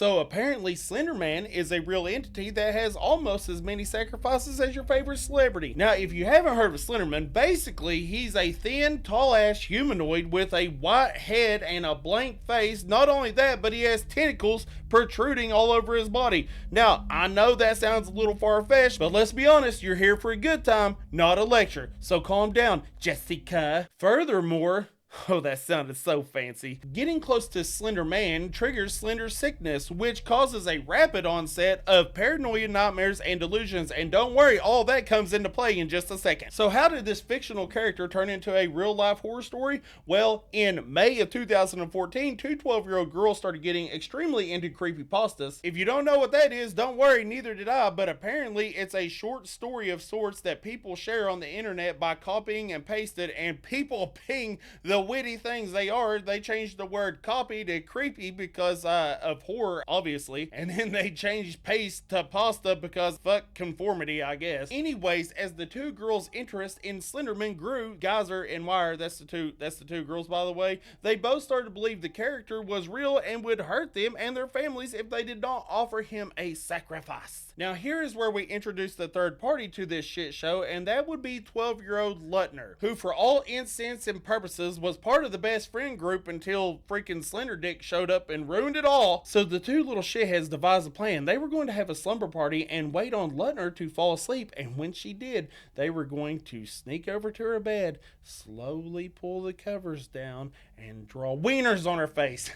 So apparently Slenderman is a real entity that has almost as many sacrifices as your favorite celebrity. Now, if you haven't heard of Slenderman, basically he's a thin, tall-ass humanoid with a white head and a blank face. Not only that, but he has tentacles protruding all over his body. Now, I know that sounds a little far-fetched, but let's be honest, you're here for a good time, not a lecture. So calm down, Jessica. Furthermore, oh, that sounded so fancy. Getting close to Slender Man triggers Slender sickness, which causes a rapid onset of paranoia, nightmares, and delusions. And don't worry, all that comes into play in just a second. So how did this fictional character turn into a real-life horror story? Well, in May of 2014, two 12-year-old girls started getting extremely into creepypastas. If you don't know what that is, don't worry, neither did I, but apparently it's a short story of sorts that people share on the internet by copying and pasting, and people ping the witty things they are. They changed the word copy to creepy because of horror, obviously, and then they changed paste to pasta because fuck conformity, I guess. Anyways, as the two girls' interest in Slenderman grew, Geyser and Wire, that's the two girls, by the way, they both started to believe the character was real and would hurt them and their families if they did not offer him a sacrifice. Now here is where we introduce the third party to this shit show, and that would be 12-year-old Lutner, who for all intents and purposes was part of the best friend group until freaking Slender Dick showed up and ruined it all. So the two little shitheads devised a plan. They were going to have a slumber party and wait on Lutner to fall asleep, and when she did, they were going to sneak over to her bed, slowly pull the covers down, and draw wieners on her face.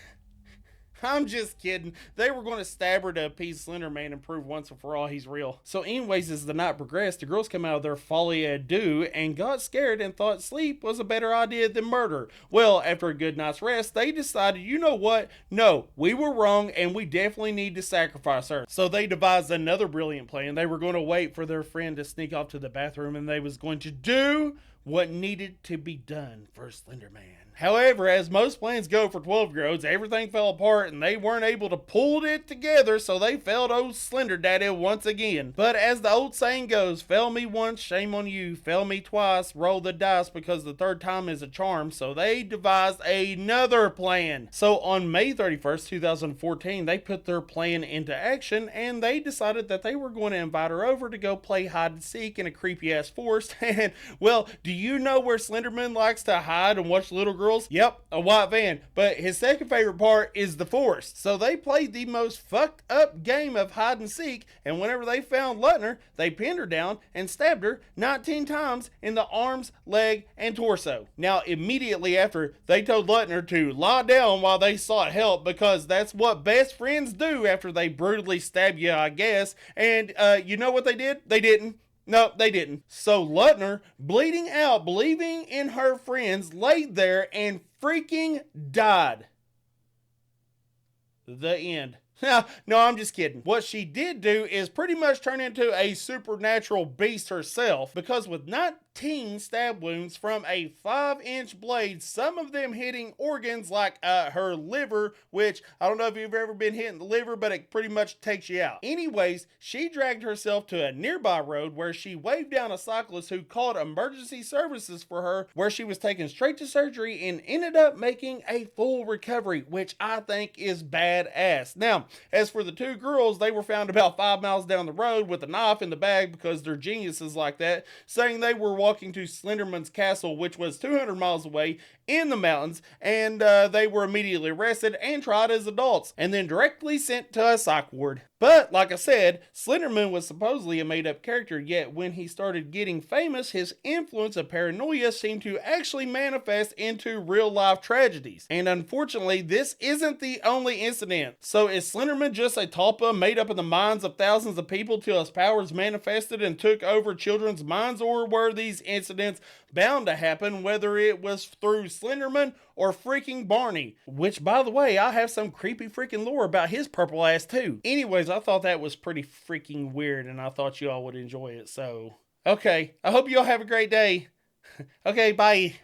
I'm just kidding. They were going to stab her to appease Slender Man and prove once and for all he's real. So anyways, as the night progressed, the girls came out of their folie à deux and got scared and thought sleep was a better idea than murder. Well, after a good night's rest, they decided, you know what? No, we were wrong and we definitely need to sacrifice her. So they devised another brilliant plan. They were going to wait for their friend to sneak off to the bathroom, and they was going to do what needed to be done for Slender Man. However, as most plans go for 12-year-olds, everything fell apart and they weren't able to pull it together, so they failed old Slender Daddy once again. But as the old saying goes, fail me once, shame on you. Fail me twice, roll the dice, because the third time is a charm. So they devised another plan. So on May 31st, 2014, they put their plan into action, and they decided that they were going to invite her over to go play hide and seek in a creepy ass forest. And well, do you know where Slenderman likes to hide and watch little girls? Yep, a white van. But his second favorite part is the forest. So they played the most fucked up game of hide and seek, and whenever they found Lutner, they pinned her down and stabbed her 19 times in the arms, leg, and torso. Now, immediately after, they told Lutner to lie down while they sought help, because that's what best friends do after they brutally stab you, I guess. And you know what they did? They didn't. No, they didn't. So Lutner, bleeding out, believing in her friends, laid there and freaking died. The end. No, I'm just kidding. What she did do is pretty much turn into a supernatural beast herself, because with 19 stab wounds from a 5-inch blade, some of them hitting organs like her liver, which I don't know if you've ever been hit in the liver, but it pretty much takes you out. Anyways, she dragged herself to a nearby road where she waved down a cyclist who called emergency services for her, where she was taken straight to surgery and ended up making a full recovery, which I think is badass. Now, as for the two girls, they were found about 5 miles down the road with a knife in the bag, because they're geniuses like that, saying they were walking to Slenderman's castle, which was 200 miles away in the mountains, and they were immediately arrested and tried as adults, and then directly sent to a psych ward. But, like I said, Slenderman was supposedly a made-up character, yet when he started getting famous, his influence of paranoia seemed to actually manifest into real-life tragedies. And unfortunately, this isn't the only incident. So is Slenderman just a tulpa made up in the minds of thousands of people till his powers manifested and took over children's minds, or were these incidents bound to happen, whether it was through Slenderman or freaking Barney? Which, by the way, I have some creepy freaking lore about his purple ass too. Anyways, I thought that was pretty freaking weird, and I thought you all would enjoy it. So, okay, I hope you all have a great day. Okay, bye.